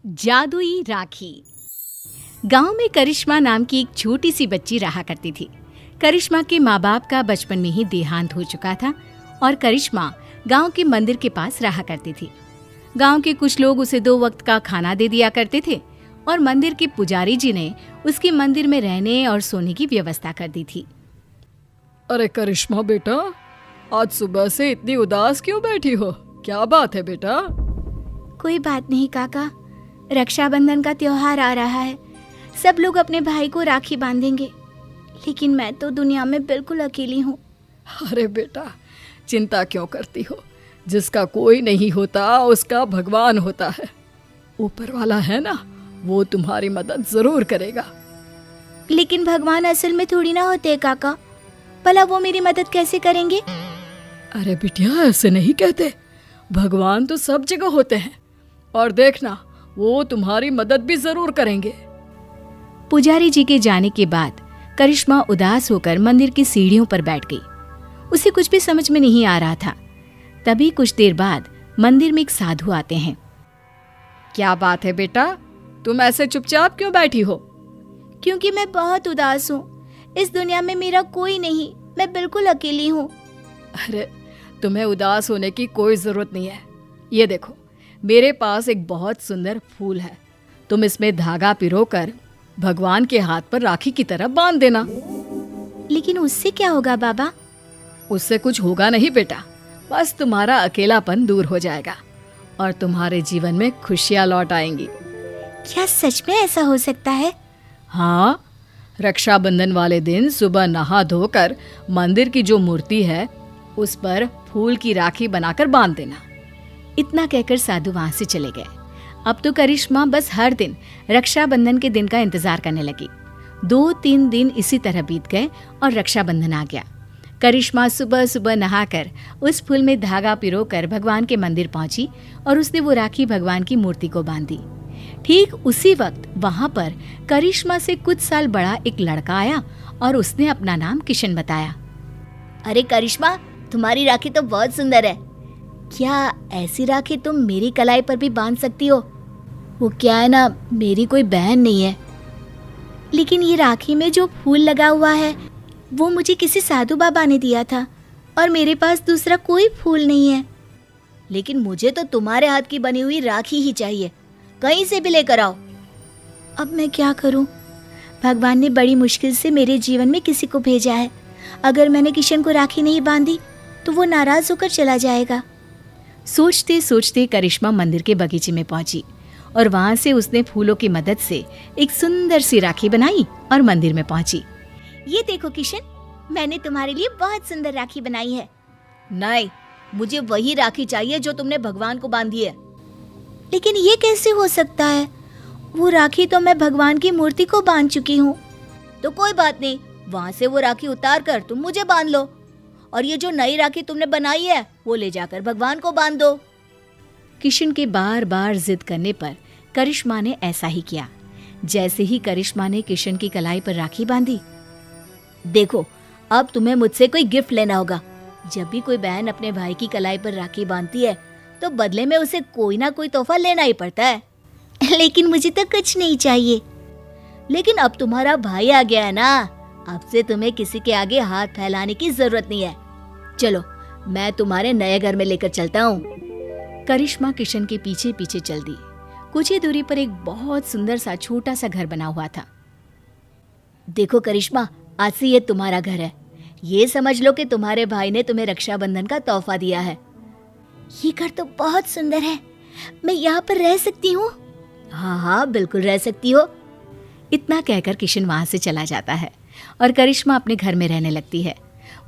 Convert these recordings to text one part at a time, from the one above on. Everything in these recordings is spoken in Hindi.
जादुई राखी। गांव में करिश्मा नाम की एक छोटी सी बच्ची रहा करती थी। करिश्मा के माँ बाप का बचपन में ही देहांत हो चुका था और करिश्मा गांव के मंदिर के पास रहा करती थी। गांव के कुछ लोग उसे 2 वक्त का खाना दे दिया करते थे और मंदिर के पुजारी जी ने उसके मंदिर में रहने और सोने की व्यवस्था कर दी थी। अरे करिश्मा बेटा, आज सुबह से इतनी उदास क्यों बैठी हो? क्या बात है बेटा? कोई बात नहीं काका, रक्षाबंधन का त्योहार आ रहा है। सब लोग अपने भाई को राखी बांधेंगे, लेकिन मैं तो दुनिया में बिल्कुल अकेली हूँ। अरे बेटा, चिंता क्यों करती हो? जिसका कोई नहीं होता उसका भगवान होता है। ऊपर वाला है ना, वो तुम्हारी मदद जरूर करेगा। लेकिन भगवान असल में थोड़ी ना होते काका, भला वो मेरी मदद कैसे करेंगे? अरे बिटिया, ऐसे नहीं कहते। भगवान तो सब जगह होते हैं और देखना, वो तुम्हारी मदद भी जरूर करेंगे। पुजारी जी के जाने के बाद करिश्मा उदास होकर मंदिर की सीढ़ियों पर बैठ गई। उसे कुछ भी समझ में नहीं आ रहा था। तभी कुछ देर बाद मंदिर में एक साधु आते हैं। क्या बात है बेटा, तुम ऐसे चुपचाप क्यों बैठी हो? क्योंकि मैं बहुत उदास हूँ। इस दुनिया में मेरा कोई नहीं, मैं बिल्कुल अकेली हूँ। अरे, तुम्हें उदास होने की कोई जरूरत नहीं है। ये देखो, मेरे पास एक बहुत सुंदर फूल है। तुम इसमें धागा पिरोकर भगवान के हाथ पर राखी की तरह बांध देना। लेकिन उससे क्या होगा बाबा? उससे कुछ होगा नहीं बेटा, बस तुम्हारा अकेलापन दूर हो जाएगा और तुम्हारे जीवन में खुशियाँ लौट आएंगी। क्या सच में ऐसा हो सकता है? हाँ, रक्षाबंधन वाले दिन सुबह नहा धोकर मंदिर की जो मूर्ति है उस पर फूल की राखी बनाकर बांध देना। इतना कहकर साधु वहां से चले गए। अब तो करिश्मा बस हर दिन रक्षाबंधन के दिन का इंतजार करने लगी। 2-3 दिन इसी तरह बीत गए और रक्षाबंधन आ गया। करिश्मा सुबह सुबह नहाकर उस फूल में धागा पिरोकर भगवान के मंदिर पहुंची और उसने वो राखी भगवान की मूर्ति को बांधी। ठीक उसी वक्त वहां पर करिश्मा से कुछ साल बड़ा एक लड़का आया और उसने अपना नाम किशन बताया। अरे करिश्मा, तुम्हारी राखी तो बहुत सुंदर है। क्या ऐसी राखी तुम मेरी कलाई पर भी बांध सकती हो? वो क्या है ना, मेरी कोई बहन नहीं है। लेकिन ये राखी में जो फूल लगा हुआ है वो मुझे किसी साधु बाबा ने दिया था और मेरे पास दूसरा कोई फूल नहीं है। लेकिन मुझे तो तुम्हारे हाथ की बनी हुई राखी ही चाहिए, कहीं से भी लेकर आओ। अब मैं क्या करूं? भगवान ने बड़ी मुश्किल से मेरे जीवन में किसी को भेजा है। अगर मैंने किशन को राखी नहीं बांधी तो वो नाराज होकर चला जाएगा। सोचते सोचते करिश्मा मंदिर के बगीचे में पहुंची और वहां से उसने फूलों की मदद से एक सुंदर सी राखी बनाई और मंदिर में पहुंची। ये देखो किशन, मैंने तुम्हारे लिए बहुत सुंदर राखी बनाई है। नहीं, मुझे वही राखी चाहिए जो तुमने भगवान को बांधी है। लेकिन ये कैसे हो सकता है? वो राखी तो मैं भगवान की मूर्ति को बांध चुकी हूँ। तो कोई बात नहीं, वहाँ से वो राखी उतार कर तुम मुझे बांध लो और ये जो नई राखी तुमने बनाई है वो ले जाकर भगवान को बांध दो। किशन के बार बार जिद करने पर करिश्मा ने ऐसा ही किया। जैसे ही करिश्मा ने किशन की कलाई पर राखी बांधी, देखो, अब तुम्हें मुझसे कोई गिफ्ट लेना होगा। जब भी कोई बहन अपने भाई की कलाई पर राखी बांधती है तो बदले में उसे कोई ना कोई तोहफा लेना ही पड़ता है। लेकिन मुझे तो कुछ नहीं चाहिए। लेकिन अब तुम्हारा भाई आ गया है ना, अब से तुम्हें किसी के आगे हाथ फैलाने की जरूरत नहीं है। चलो, मैं तुम्हारे नए घर में लेकर चलता हूँ। करिश्मा किशन के पीछे पीछे चल दी। कुछ ही दूरी पर एक बहुत सुंदर सा छोटा सा घर बना हुआ था। देखो करिश्मा, आज से ये तुम्हारा घर है। ये समझ लो कि तुम्हारे भाई ने तुम्हें रक्षाबंधन का तोहफा दिया है। ये घर तो बहुत सुंदर है, मैं यहाँ पर रह सकती हूँ? हाँ हाँ, बिल्कुल रह सकती हो। इतना कहकर किशन वहां से चला जाता है और करिश्मा अपने घर में रहने लगती है।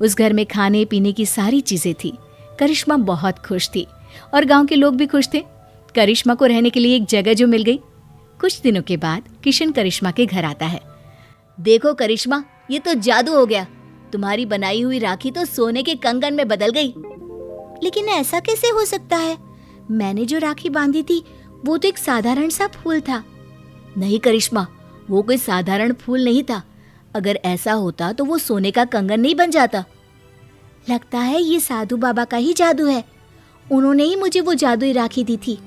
उस घर में खाने पीने की सारी चीजें थी। करिश्मा बहुत खुश थी और गांव के लोग भी खुश थे। करिश्मा को रहने के लिए एक जगह जो मिल गई। कुछ दिनों के बाद किशन करिश्मा के घर आता है। देखो करिश्मा, ये तो जादू हो गया। तुम्हारी बनाई हुई राखी तो सोने के कंगन में बदल गई। लेकिन ऐसा कैसे हो सकता है? मैंने जो राखी बांधी थी वो तो एक साधारण सा फूल था। नहीं करिश्मा, वो कोई साधारण फूल नहीं था। अगर ऐसा होता तो वो सोने का कंगन नहीं बन जाता। लगता है ये साधु बाबा का ही जादू है। उन्होंने ही मुझे वो जादुई राखी दी थी।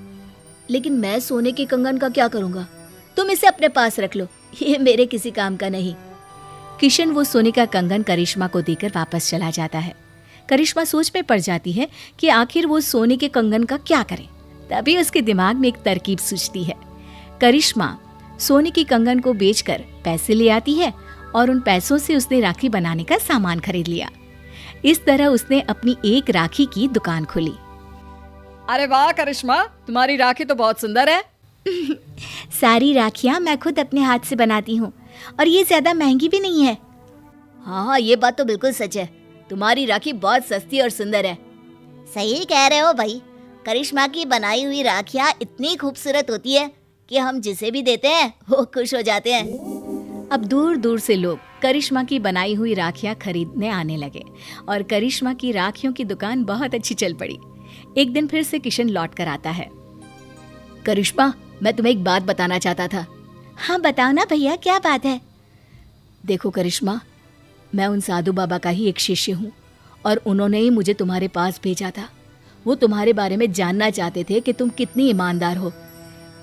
लेकिन मैं सोने के कंगन का क्या करूंगा? तुम इसे अपने पास रख लो, ये मेरे किसी काम का नहीं। किशन वो सोने का कंगन करिश्मा को देकर वापस चला जाता है। करिश्मा सोच में पड़ जाती है कि आखिर वो सोने के कंगन का क्या करे। तभी उसके दिमाग में एक तरकीब सूझती है। करिश्मा सोने की कंगन को बेचकर पैसे ले आती है और उन पैसों से उसने राखी बनाने का सामान खरीद लिया। इस तरह उसने अपनी एक राखी की दुकान खोली। अरे वाह करिश्मा, तुम्हारी राखी तो बहुत सुंदर है। सारी राखियां मैं खुद अपने हाथ से बनाती हूँ और ये ज्यादा महंगी भी नहीं है। हाँ, ये बात तो बिल्कुल सच है। तुम्हारी राखी बहुत सस्ती और सुंदर है। सही कह रहे हो भाई। करिश्मा की बनाई हुई राखियां इतनी खूबसूरत होती है कि हम जिसे भी देते हैं वो खुश हो जाते हैं। अब दूर दूर से लोग करिश्मा की बनाई हुई राखियां खरीदने आने लगे और करिश्मा की राखियों की दुकान बहुत अच्छी चल पड़ी। एक दिन फिर से किशन लौट कर आता है। करिश्मा, मैं तुम्हें एक बात बताना चाहता था। हाँ बताओ ना भैया, क्या बात है? देखो करिश्मा, मैं उन साधु बाबा का ही एक शिष्य हूँ और उन्होंने ही मुझे तुम्हारे पास भेजा था। वो तुम्हारे बारे में जानना चाहते थे कि तुम कितनी ईमानदार हो,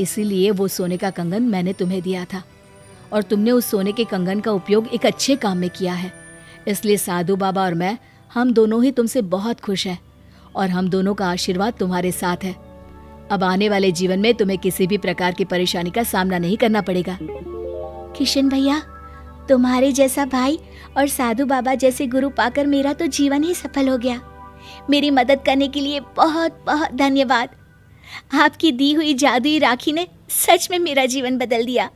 इसीलिए वो सोने का कंगन मैंने तुम्हें दिया था और तुमने उस सोने के कंगन का उपयोग एक अच्छे काम में किया है। इसलिए साधु बाबा और मैं, हम दोनों ही तुमसे बहुत खुश हैं और हम दोनों का आशीर्वाद तुम्हारे साथ है। अब आने वाले जीवन में तुम्हें किसी भी प्रकार की परेशानी का सामना नहीं करना पड़ेगा। किशन भैया, तुम्हारे जैसा भाई और साधु बाबा जैसे गुरु पाकर मेरा तो जीवन ही सफल हो गया। मेरी मदद करने के लिए बहुत बहुत धन्यवाद। आपकी दी हुई जादुई राखी ने सच में मेरा जीवन बदल दिया।